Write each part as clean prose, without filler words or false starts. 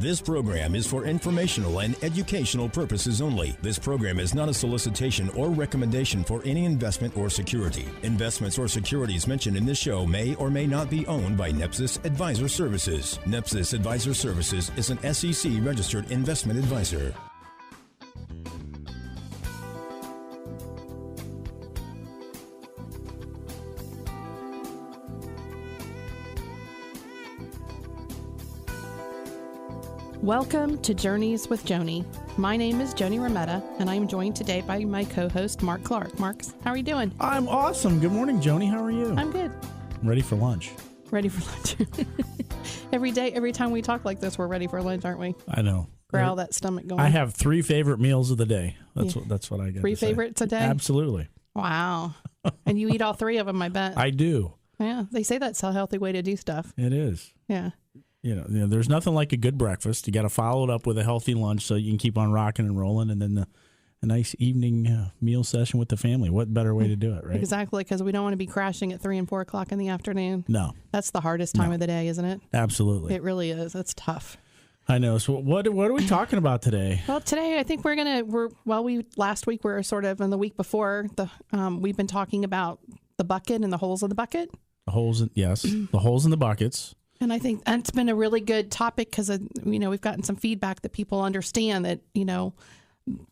This program is for informational and educational purposes only. This program is not a solicitation or recommendation for any investment or security. Investments or securities mentioned in this show may or may not be owned by NEPSIS Advisor Services. NEPSIS Advisor Services is an SEC-registered investment advisor. Welcome to Journeys with Joni. My name is Joni Rametta, and I am joined today by my co-host, Mark Clark. Marks, how are you doing? I'm awesome. Good morning, Joni. How are you? I'm good. I'm ready for lunch. Ready for lunch. Every time we talk like this, we're ready for lunch, aren't we? I know. Growl that stomach going. I have 3 favorite meals of the day. That's what I got. 3 favorites a day? Absolutely. Wow. And you eat all 3 of them, I bet. I do. Yeah. They say that's a healthy way to do stuff. It is. Yeah. You know, there's nothing like a good breakfast. You got to follow it up with a healthy lunch so you can keep on rocking and rolling, and then a nice evening meal session with the family. What better way to do it, right? Exactly, because we don't want to be crashing at 3 and 4 o'clock in the afternoon. No. That's the hardest time of the day, isn't it? Absolutely. It really is. It's tough. I know. So what are we talking about today? Well, today I think last week we were sort of, and the week before, we've been talking about the bucket and the holes in the bucket. The holes in the buckets. And I think that's been a really good topic because, we've gotten some feedback that people understand that,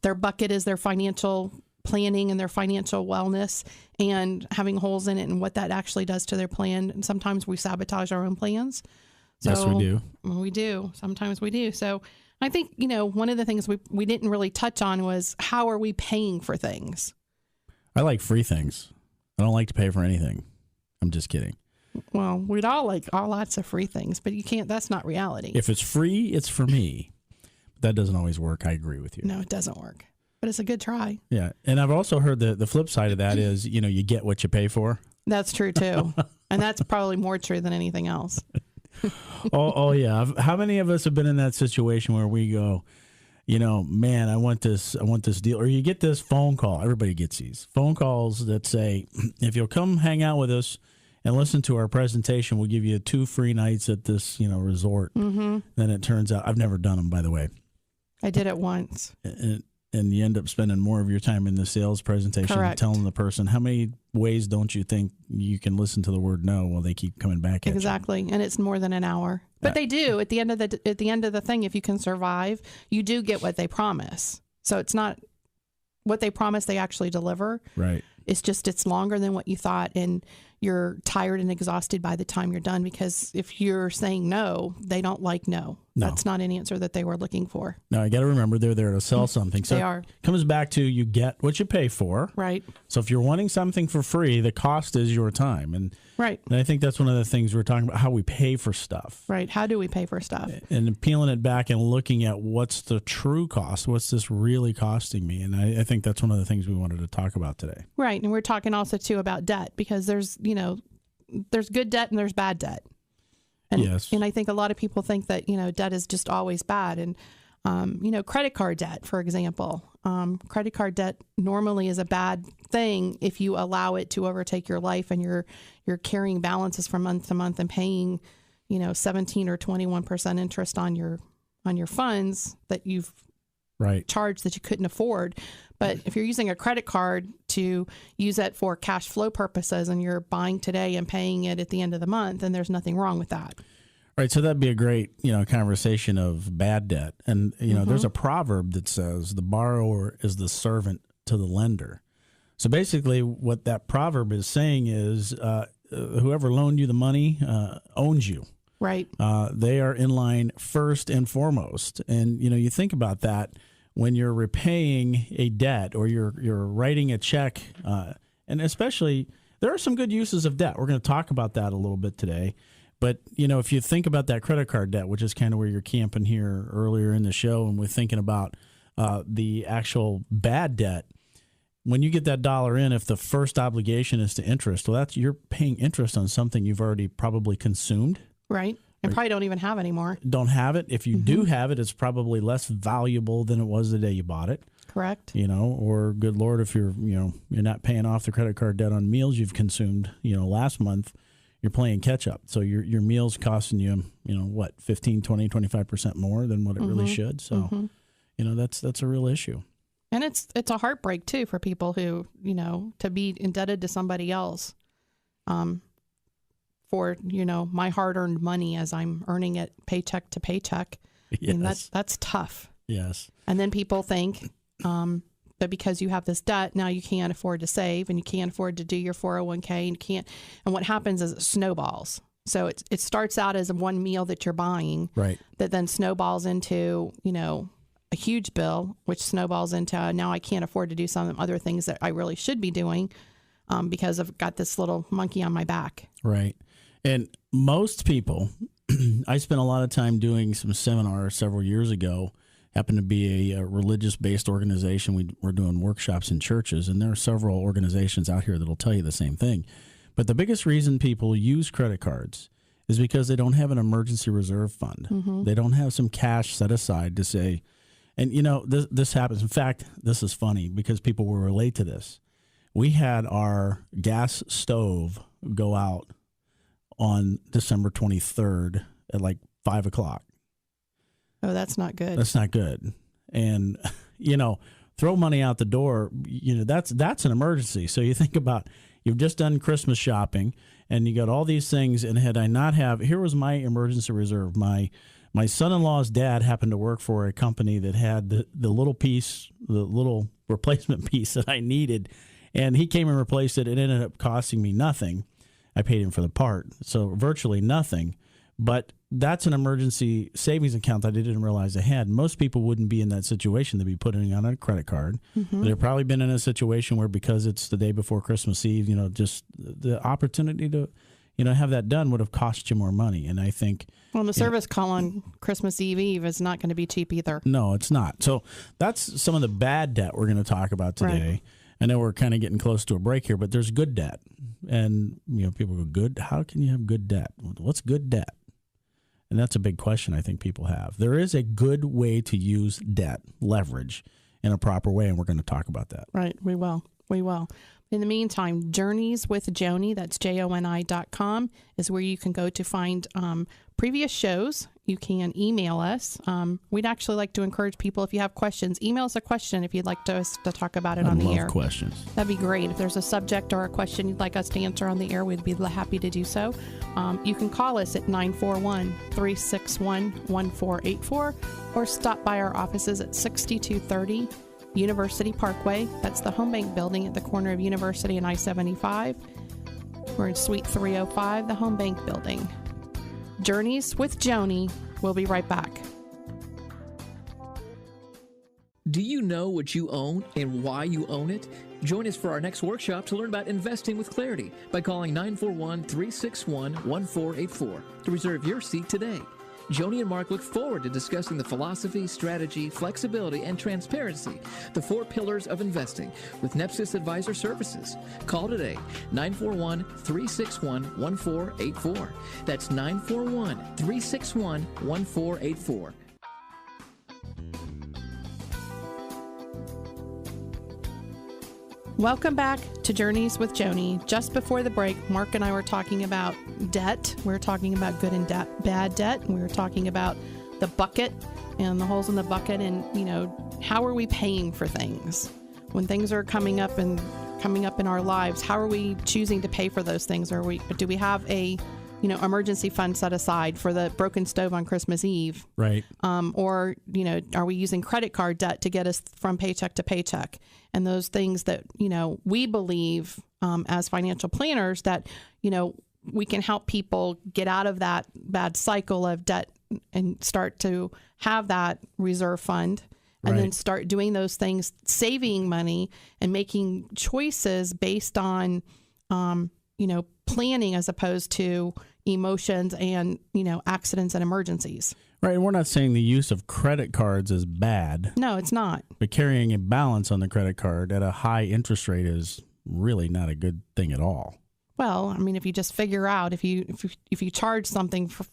their bucket is their financial planning and their financial wellness, and having holes in it and what that actually does to their plan. And sometimes we sabotage our own plans. So, yes, we do. We do. Sometimes we do. So I think, one of the things we didn't really touch on was how are we paying for things? I like free things. I don't like to pay for anything. I'm just kidding. Well, we'd all like lots of free things, but you can't. That's not reality. If it's free, it's for me. But that doesn't always work. I agree with you. No, it doesn't work. But it's a good try. Yeah. And I've also heard the flip side of that is, you get what you pay for. That's true, too. And that's probably more true than anything else. Oh, yeah. How many of us have been in that situation where we go, man, I want this deal. Or you get this phone call. Everybody gets these phone calls that say, if you'll come hang out with us and listen to our presentation, we'll give you 2 free nights at this, resort. Mm-hmm. Then it turns out, I've never done them, by the way. I did it once. And you end up spending more of your time in the sales presentation. Correct. Telling the person, how many ways don't you think you can listen to the word no while they keep coming back at Exactly. And it's more than an hour. But they do. At the end of the thing, if you can survive, you do get what they promise. So it's not what they promise they actually deliver. Right. It's longer than what you thought, and you're tired and exhausted by the time you're done, because if you're saying no, they don't like no. That's not an answer that they were looking for. No, I got to remember they're there to sell something. So they are. It comes back to you get what you pay for. Right. So if you're wanting something for free, the cost is your time. And right. And I think that's one of the things we're talking about, how we pay for stuff. Right. How do we pay for stuff? And peeling it back and looking at what's the true cost. What's this really costing me? And I think that's one of the things we wanted to talk about today. Right. And we're talking also, too, about debt, because there's good debt and there's bad debt. And, yes. And I think a lot of people think that, debt is just always bad. And, credit card debt, for example, credit card debt normally is a bad thing if you allow it to overtake your life and you're carrying balances from month to month and paying, 17 or 21% interest on your funds that you've charged that you couldn't afford. But if you're using a credit card to use it for cash flow purposes and you're buying today and paying it at the end of the month, then there's nothing wrong with that. Right. So that'd be a great, conversation of bad debt. And, there's a proverb that says the borrower is the servant to the lender. So basically what that proverb is saying is whoever loaned you the money owns you. Right. They are in line first and foremost. And, you think about that. When you're repaying a debt or you're writing a check, and especially there are some good uses of debt. We're going to talk about that a little bit today. But, if you think about that credit card debt, which is kind of where you're camping here earlier in the show, and we're thinking about the actual bad debt, when you get that dollar in, if the first obligation is to interest, well, you're paying interest on something you've already probably consumed. Right. And probably don't even have anymore. Don't have it. If you do have it, it's probably less valuable than it was the day you bought it. Correct. Or good Lord, if you're not paying off the credit card debt on meals you've consumed, last month, you're playing catch up. So your meal's costing you, 15, 20, 25% more than what it really should. So, that's a real issue. And it's a heartbreak too for people who, to be indebted to somebody else, for, my hard-earned money as I'm earning it paycheck to paycheck. Yes. I mean, that's tough. Yes. And then people think, that because you have this debt, now you can't afford to save and you can't afford to do your 401k and you can't. And what happens is it snowballs. So it starts out as one meal that you're buying, right, that then snowballs into, a huge bill, which snowballs into now I can't afford to do some other things that I really should be doing because I've got this little monkey on my back. Right. And most people, I spent a lot of time doing some seminars several years ago. Happened to be a religious-based organization. We're doing workshops in churches, and there are several organizations out here that will tell you the same thing. But the biggest reason people use credit cards is because they don't have an emergency reserve fund. Mm-hmm. They don't have some cash set aside to say, and this happens. In fact, this is funny because people will relate to this. We had our gas stove go out on December 23rd at like 5 o'clock. Oh, that's not good. That's not good. And, throw money out the door, that's an emergency. So you think about, you've just done Christmas shopping and you got all these things. And had I not here was my emergency reserve. My son-in-law's dad happened to work for a company that had the little replacement piece that I needed. And he came and replaced it. It ended up costing me nothing. I paid him for the part. So virtually nothing. But that's an emergency savings account that I didn't realize I had. Most people wouldn't be in that situation. They'd be putting it on a credit card. Mm-hmm. They've probably been in a situation where because it's the day before Christmas Eve, just the opportunity to, have that done would have cost you more money. And I think... Well, the service call on Christmas Eve is not going to be cheap either. No, it's not. So that's some of the bad debt we're going to talk about today. Right. I know we're kind of getting close to a break here, but there's good debt. And, people go, good? How can you have good debt? What's good debt? And that's a big question I think people have. There is a good way to use debt, leverage, in a proper way, and we're going to talk about that. Right, we will. In the meantime, Journeys with Joni, that's JONI.com, is where you can go to find previous shows. You can email us. We'd actually like to encourage people, if you have questions, email us a question if you'd like us to talk about it on the air. I love questions. That'd be great. If there's a subject or a question you'd like us to answer on the air, we'd be happy to do so. You can call us at 941-361-1484 or stop by our offices at 6230 University Parkway. That's the Home Bank building at the corner of University and I-75. We're in Suite 305, the Home Bank building. Journeys with Joni. We'll be right back. Do you know what you own and why you own it? Join us for our next workshop to learn about investing with clarity by calling 941-361-1484 to reserve your seat today. Joni and Mark look forward to discussing the philosophy, strategy, flexibility, and transparency, the 4 pillars of investing, with NEPSIS Advisor Services. Call today, 941-361-1484. That's 941-361-1484. Welcome back to Journeys with Joni. Just before the break, Mark and I were talking about debt. We were talking about good and bad debt. And we were talking about the bucket and the holes in the bucket and, how are we paying for things? When things are coming up in our lives, how are we choosing to pay for those things? Do we have a emergency fund set aside for the broken stove on Christmas Eve? Right. Or, are we using credit card debt to get us from paycheck to paycheck? And those things that, we believe as financial planners that, we can help people get out of that bad cycle of debt and start to have that reserve fund and then start doing those things, saving money and making choices based on, planning as opposed to emotions and, accidents and emergencies. Right. And we're not saying the use of credit cards is bad. No, it's not. But carrying a balance on the credit card at a high interest rate is really not a good thing at all. Well, I mean, if you just figure out if you charge something for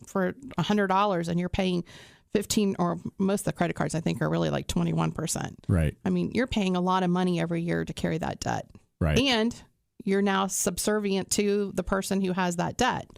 for $100 and you're paying 15, or most of the credit cards I think are really like 21%. Right. I mean, you're paying a lot of money every year to carry that debt. Right. And you're now subservient to the person who has that debt,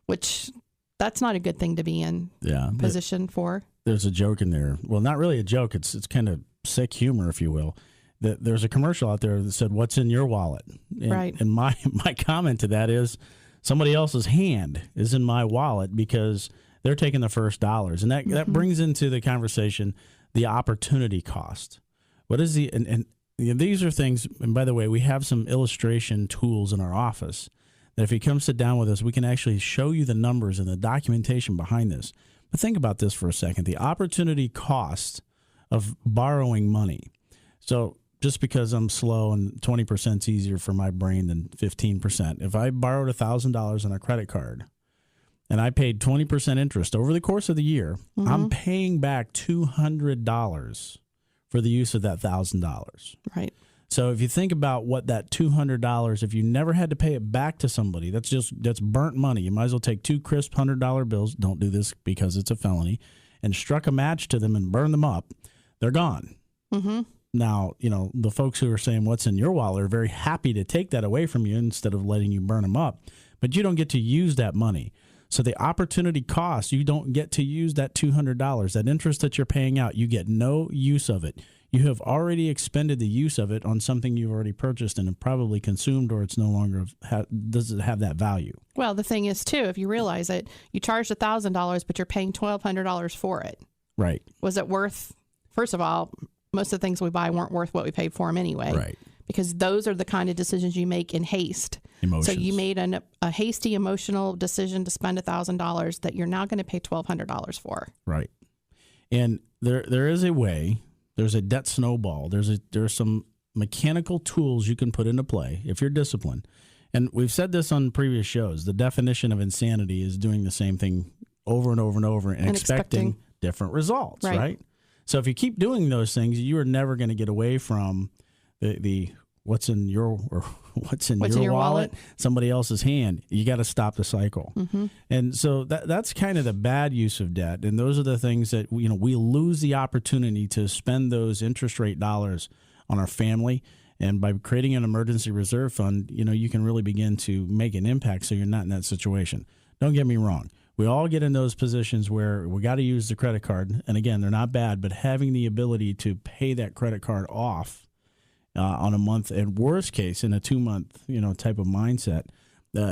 which that's not a good thing to be in position for. There's a joke in there. Well, not really a joke. It's kind of sick humor, if you will. There's a commercial out there that said, "What's in your wallet?" And, right. And my comment to that is, somebody else's hand is in my wallet because they're taking the first dollars. And that brings into the conversation the opportunity cost. What is and these are things, and by the way, we have some illustration tools in our office that if you come sit down with us, we can actually show you the numbers and the documentation behind this. But think about this for a second. The opportunity cost of borrowing money. So just because I'm slow and 20% is easier for my brain than 15%. If I borrowed $1,000 on a credit card and I paid 20% interest over the course of the year, I'm paying back $200 for the use of that $1,000. Right. So if you think about what that $200, if you never had to pay it back to somebody, that's burnt money. You might as well take 2 crisp $100 bills. Don't do this because it's a felony, and struck a match to them and burn them up. They're gone. Mm-hmm. Now, the folks who are saying what's in your wallet are very happy to take that away from you instead of letting you burn them up. But you don't get to use that money. So the opportunity cost, you don't get to use that $200. That interest that you're paying out, you get no use of it. You have already expended the use of it on something you've already purchased and have probably consumed, or it's no longer does it have that value. Well, the thing is, too, if you realize it, you charged $1,000, but you're paying $1,200 for it. Right. Was it worth, first of all, most of the things we buy weren't worth what we paid for them anyway. Right. Because those are the kind of decisions you make in haste. Emotions. So you made a hasty, emotional decision to spend $1,000 that you're now going to pay $1,200 for. Right. And there is a way. There's a debt snowball. There's some mechanical tools you can put into play if you're disciplined. And we've said this on previous shows. The definition of insanity is doing the same thing over and over and over and expecting different results, right? So if you keep doing those things, you are never going to get away from the what's in your wallet, somebody else's hand. You got to stop the cycle. Mm-hmm. And so that's kind of the bad use of debt. And those are the things that we lose the opportunity to spend those interest rate dollars on our family. And by creating an emergency reserve fund, you can really begin to make an impact so you're not in that situation. Don't get me wrong. We all get in those positions where we got to use the credit card. And again, they're not bad, but having the ability to pay that credit card off on a month, and worst case, in a 2-month, type of mindset,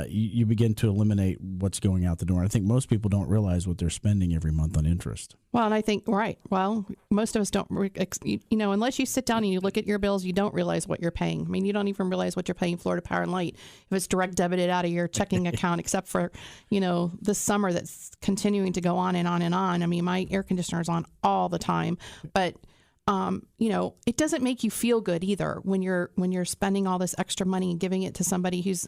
you begin to eliminate what's going out the door. I think most people don't realize what they're spending every month on interest. Well, and I think, well, most of us don't, unless you sit down and you look at your bills, you don't realize what you're paying. I mean, you don't even realize what you're paying Florida Power and Light if it's direct debited out of your checking account, except for, this summer that's continuing to go on and on and on. I mean, my air conditioner is on all the time, but it doesn't make you feel good either when you're spending all this extra money and giving it to somebody who's,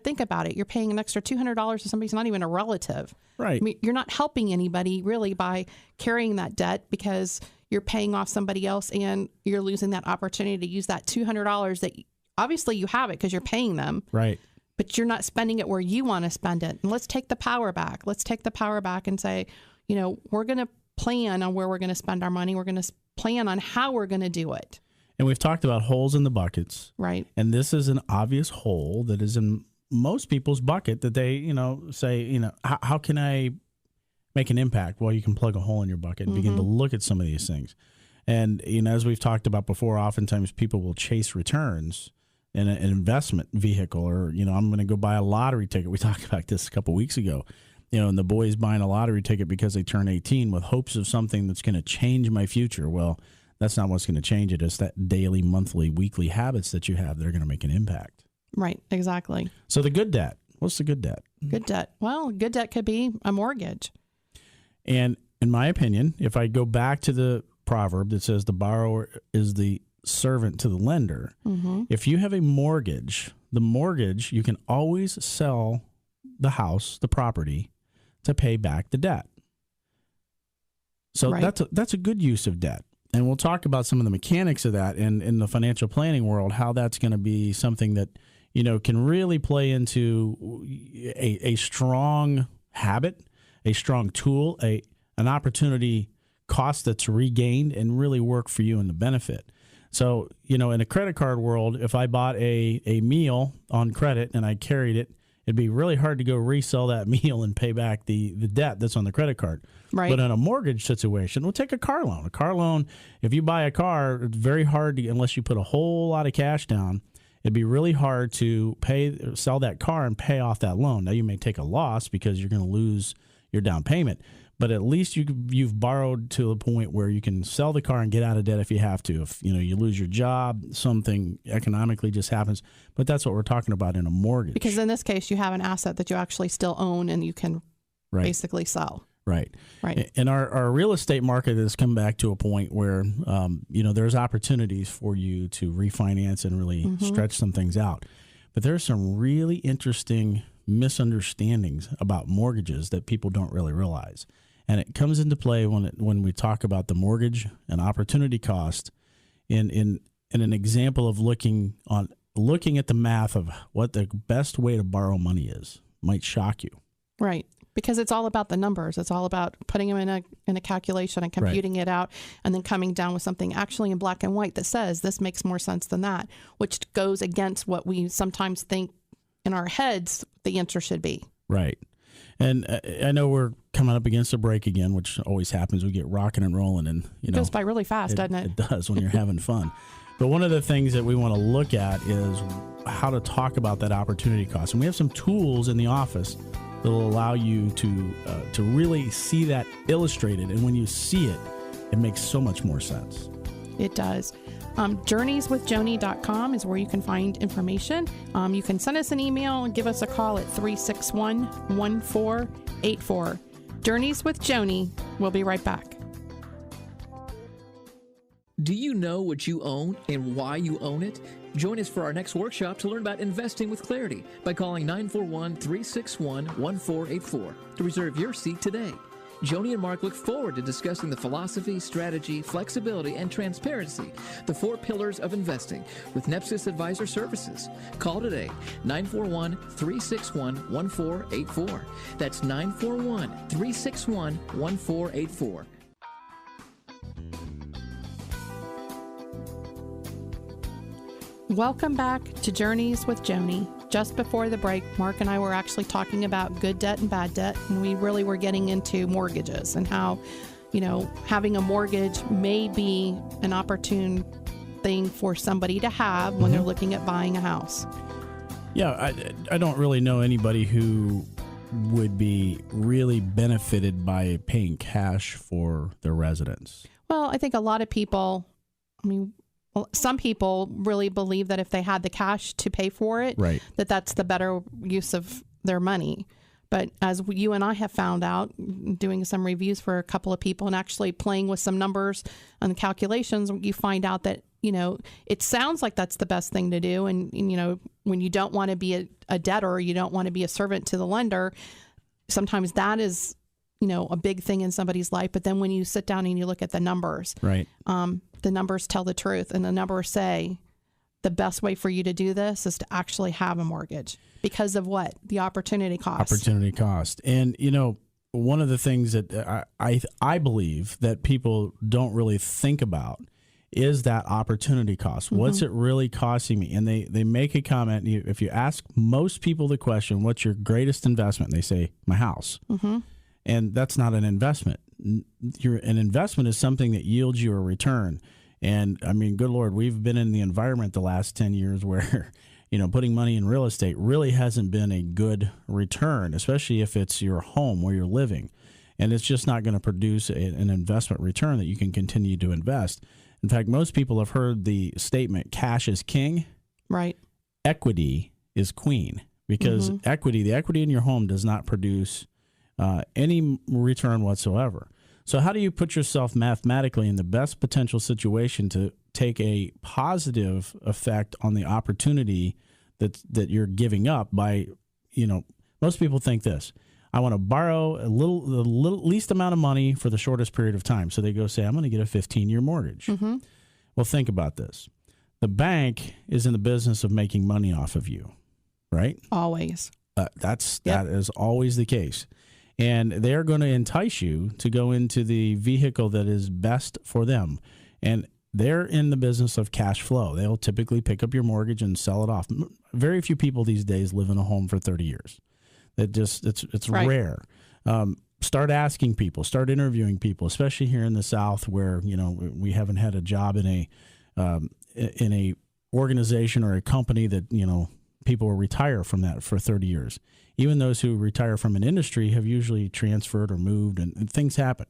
think about it. You're paying an extra $200 to somebody who's not even a relative. Right. I mean, you're not helping anybody really by carrying that debt because you're paying off somebody else and you're losing that opportunity to use that $200 that obviously you have it because you're paying them. Right. But you're not spending it where you want to spend it. And let's take the power back. Let's take the power back and say, we're going to plan on where we're going to spend our money. We're going to plan on how we're going to do it. And we've talked about holes in the buckets. Right. And this is an obvious hole that is in most people's bucket that they, say, how can I make an impact? Well, you can plug a hole in your bucket and begin to look at some of these things. And, as we've talked about before, oftentimes people will chase returns in an investment vehicle or, I'm going to go buy a lottery ticket. We talked about this a couple of weeks ago. And the boys buying a lottery ticket because they turn 18 with hopes of something that's going to change my future. Well, that's not what's going to change it. It's that daily, monthly, weekly habits that you have that are going to make an impact. Right, exactly. So the good debt. What's the good debt? Good debt. Well, good debt could be a mortgage. And in my opinion, if I go back to the proverb that says the borrower is the servant to the lender, if you have a mortgage, the mortgage, you can always sell the house, the property, to pay back the debt. So that's a good use of debt. And we'll talk about some of the mechanics of that in the financial planning world, how that's going to be something that, can really play into a strong habit, a strong tool, an opportunity cost that's regained and really work for you in the benefit. So, in a credit card world, if I bought a meal on credit and I carried it, it'd be really hard to go resell that meal and pay back the debt that's on the credit card. Right. But in a mortgage situation, we'll take a car loan. A car loan, if you buy a car, it's very hard to, unless you put a whole lot of cash down, it'd be really hard to sell that car and pay off that loan. Now, you may take a loss because you're going to lose your down payment, but at least you've borrowed to a point where you can sell the car and get out of debt if you have to. If you lose your job, something economically just happens. But that's what we're talking about in a mortgage. Because in this case, you have an asset that you actually still own and you can basically sell. Right. Right. And our real estate market has come back to a point where, there's opportunities for you to refinance and really stretch some things out. But there's some really interesting misunderstandings about mortgages that people don't really realize. And it comes into play when we talk about the mortgage and opportunity cost in an example of looking at the math of what the best way to borrow money is. Might shock you. Right. Because it's all about the numbers. It's all about putting them in a calculation and computing it out and then coming down with something actually in black and white that says this makes more sense than that, which goes against what we sometimes think in our heads the answer should be. Right. And I know we're coming up against a break again, which always happens. We get rocking and rolling, and it goes by really fast, doesn't it? It does when you're having fun. But one of the things that we want to look at is how to talk about that opportunity cost. And we have some tools in the office that will allow you to really see that illustrated. And when you see it, it makes so much more sense. It does. Journeyswithjoni.com is where you can find information. You can send us an email and give us a call at 361-1484. Journeys with Joni. We'll be right back. Do you know what you own and why you own it? Join us for our next workshop to learn about investing with clarity by calling 941-361-1484 to reserve your seat today. Joni and Mark look forward to discussing the philosophy, strategy, flexibility, and transparency, the 4 pillars of investing, with NEPSIS Advisor Services. Call today, 941-361-1484. That's 941-361-1484. Welcome back to Journeys with Joni. Just before the break, Mark and I were actually talking about good debt and bad debt, and we really were getting into mortgages and how, having a mortgage may be an opportune thing for somebody to have when they're looking at buying a house. Yeah, I don't really know anybody who would be really benefited by paying cash for their residence. Well, I think a lot of people, some people really believe that if they had the cash to pay for it, that's the better use of their money. But as you and I have found out, doing some reviews for a couple of people and actually playing with some numbers and the calculations, you find out that, it sounds like that's the best thing to do. And when you don't want to be a debtor, or you don't want to be a servant to the lender, sometimes that is, a big thing in somebody's life. But then when you sit down and you look at the numbers, the numbers tell the truth, and the numbers say the best way for you to do this is to actually have a mortgage because of what? The opportunity cost. Opportunity cost. And, one of the things that I believe that people don't really think about is that opportunity cost. What's it really costing me? And they make a comment. If you ask most people the question, what's your greatest investment? They say, my house. And that's not an investment. An investment is something that yields you a return. And good Lord, we've been in the environment the last 10 years where, putting money in real estate really hasn't been a good return, especially if it's your home where you're living. And it's just not going to produce an investment return that you can continue to invest. In fact, most people have heard the statement, cash is king. Right. Equity is queen, because the equity in your home does not produce any return whatsoever. So how do you put yourself mathematically in the best potential situation to take a positive effect on the opportunity that you're giving up by, most people think this, I want to borrow the least amount of money for the shortest period of time. So they go say, I'm going to get a 15-year mortgage. Well, think about this. The bank is in the business of making money off of you, right? Always. That is always the case. And they're going to entice you to go into the vehicle that is best for them. And they're in the business of cash flow. They'll typically pick up your mortgage and sell it off. Very few people these days live in a home for 30 years. It's right. rare. Start asking people, start interviewing people, especially here in the South where, we haven't had a job in a organization or a company that, people will retire from that for 30 years. Even those who retire from an industry have usually transferred or moved, and things happen.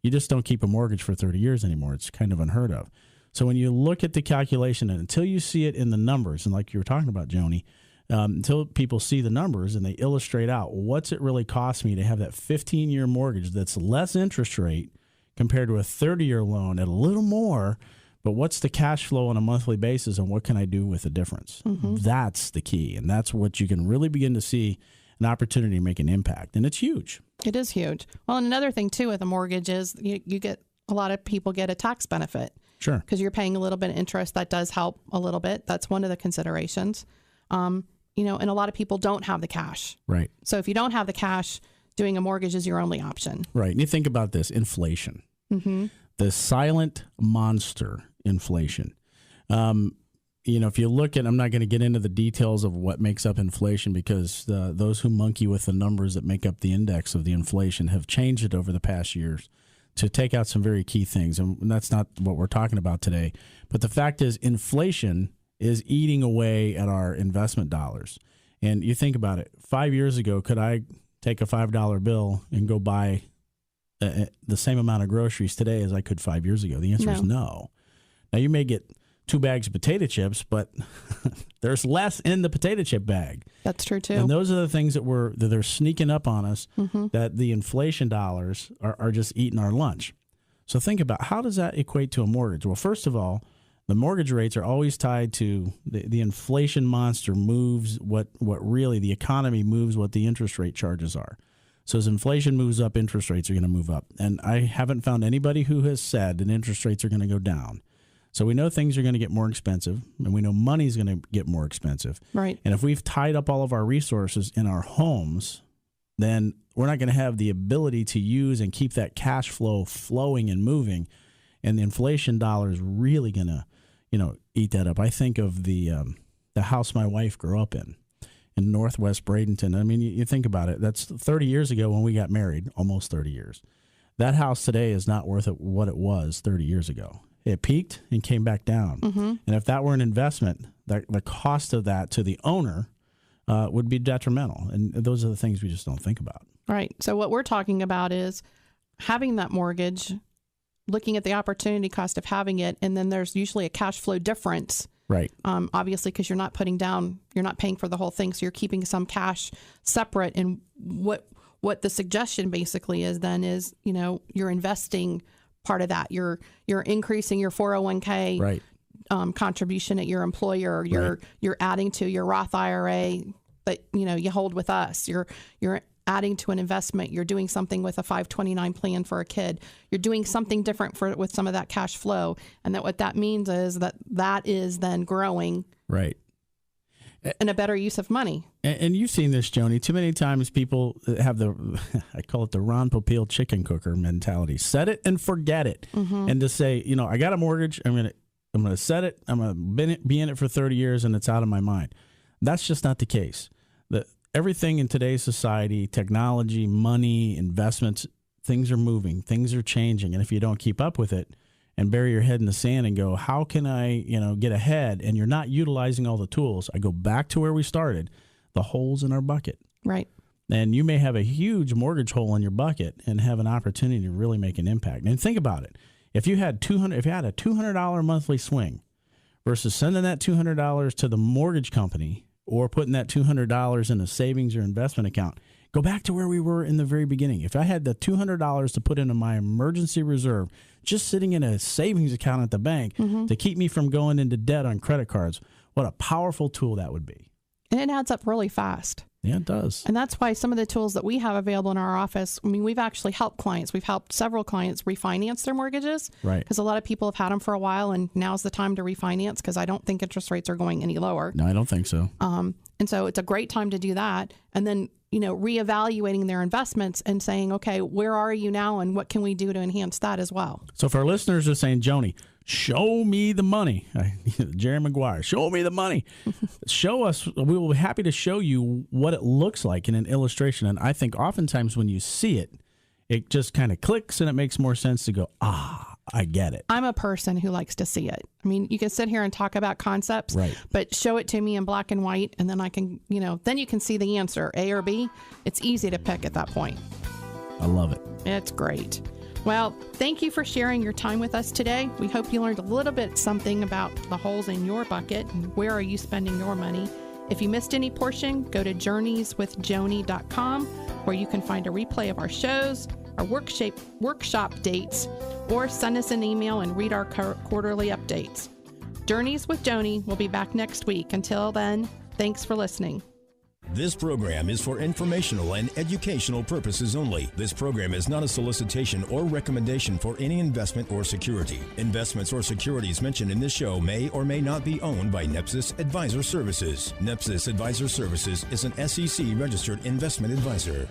You just don't keep a mortgage for 30 years anymore. It's kind of unheard of. So when you look at the calculation, and until you see it in the numbers, and like you were talking about, Joni, until people see the numbers and they illustrate out what's it really cost me to have that 15-year mortgage that's less interest rate compared to a 30-year loan at a little more, but what's the cash flow on a monthly basis and what can I do with the difference? Mm-hmm. That's the key, and that's what you can really begin to see an opportunity to make an impact, and it's huge. It is huge. Well, and another thing, too, with a mortgage is you get a lot of people get a tax benefit. Sure. Because you're paying a little bit of interest. That does help a little bit. That's one of the considerations. And a lot of people don't have the cash. Right. So if you don't have the cash, doing a mortgage is your only option. Right. And you think about this, inflation. Mm-hmm. The silent monster, inflation. If you look at, I'm not going to get into the details of what makes up inflation because those who monkey with the numbers that make up the index of the inflation have changed it over the past years to take out some very key things. And that's not what we're talking about today. But the fact is inflation is eating away at our investment dollars. And you think about it, 5 years ago, could I take a $5 bill and go buy the same amount of groceries today as I could 5 years ago? The answer is no. Now, you may get 2 bags of potato chips, but there's less in the potato chip bag. That's true, too. And those are the things that they're sneaking up on us, mm-hmm. that the inflation dollars are just eating our lunch. So think about, how does that equate to a mortgage? Well, first of all, the mortgage rates are always tied to the inflation monster moves what really the economy moves what the interest rate charges are. So as inflation moves up, interest rates are going to move up. And I haven't found anybody who has said that interest rates are going to go down. So we know things are going to get more expensive, and we know money's going to get more expensive. Right. And if we've tied up all of our resources in our homes, then we're not going to have the ability to use and keep that cash flow flowing and moving. And the inflation dollar is really going to, eat that up. I think of the house my wife grew up in Northwest Bradenton. I mean, you think about it. That's 30 years ago when we got married, almost 30 years. That house today is not worth what it was 30 years ago. It peaked and came back down. Mm-hmm. And if that were an investment, the cost of that to the owner would be detrimental. And those are the things we just don't think about. Right. So what we're talking about is having that mortgage, looking at the opportunity cost of having it, and then there's usually a cash flow difference. Right. Obviously, because you're not paying for the whole thing, so you're keeping some cash separate. And what the suggestion basically is then is, you're investing part of that. You're increasing your 401k right. Contribution at your employer. You're adding to your Roth IRA that you hold with us. You're adding to an investment. You're doing something with a 529 plan for a kid. You're doing something different with some of that cash flow, and what that means is that is then growing. Right. And a better use of money. And you've seen this, Joni. Too many times people have I call it the Ron Popeil chicken cooker mentality. Set it and forget it. Mm-hmm. And to say, I got a mortgage. I'm gonna set it. I'm gonna be in it for 30 years, and it's out of my mind. That's just not the case. Everything in today's society, technology, money, investments, things are moving, things are changing, and if you don't keep up with it and bury your head in the sand and go, how can I, get ahead? And you're not utilizing all the tools. I go back to where we started, the holes in our bucket. Right. And you may have a huge mortgage hole in your bucket and have an opportunity to really make an impact. And think about it. If you had a $200 monthly swing versus sending that $200 to the mortgage company or putting that $200 in a savings or investment account, go back to where we were in the very beginning. If I had the $200 to put into my emergency reserve, just sitting in a savings account at the bank mm-hmm. to keep me from going into debt on credit cards, what a powerful tool that would be. And it adds up really fast. Yeah, it does. And that's why some of the tools that we have available in our office, we've actually helped clients. We've helped several clients refinance their mortgages. Right. Because a lot of people have had them for a while, and now's the time to refinance because I don't think interest rates are going any lower. No, I don't think so. And so it's a great time to do that. And then, reevaluating their investments and saying, okay, where are you now and what can we do to enhance that as well? So if our listeners are saying, Joni, Show me the money. Jerry Maguire, show me the money. Show us. We will be happy to show you what it looks like in an illustration. And I think oftentimes when you see it, it just kind of clicks and it makes more sense to go, I get it. I'm a person who likes to see it. I mean, you can sit here and talk about concepts, right, but show it to me in black and white, and then I can, then you can see the answer, A or B. It's easy to pick at that point. I love it. It's great. Well, thank you for sharing your time with us today. We hope you learned a little bit something about the holes in your bucket and where are you spending your money. If you missed any portion, go to journeyswithjoni.com, where you can find a replay of our shows, our workshop dates, or send us an email and read our quarterly updates. Journeys with Joni will be back next week. Until then, thanks for listening. This program is for informational and educational purposes only. This program is not a solicitation or recommendation for any investment or security. Investments or securities mentioned in this show may or may not be owned by NEPSIS Advisor Services. NEPSIS Advisor Services is an SEC-registered investment advisor.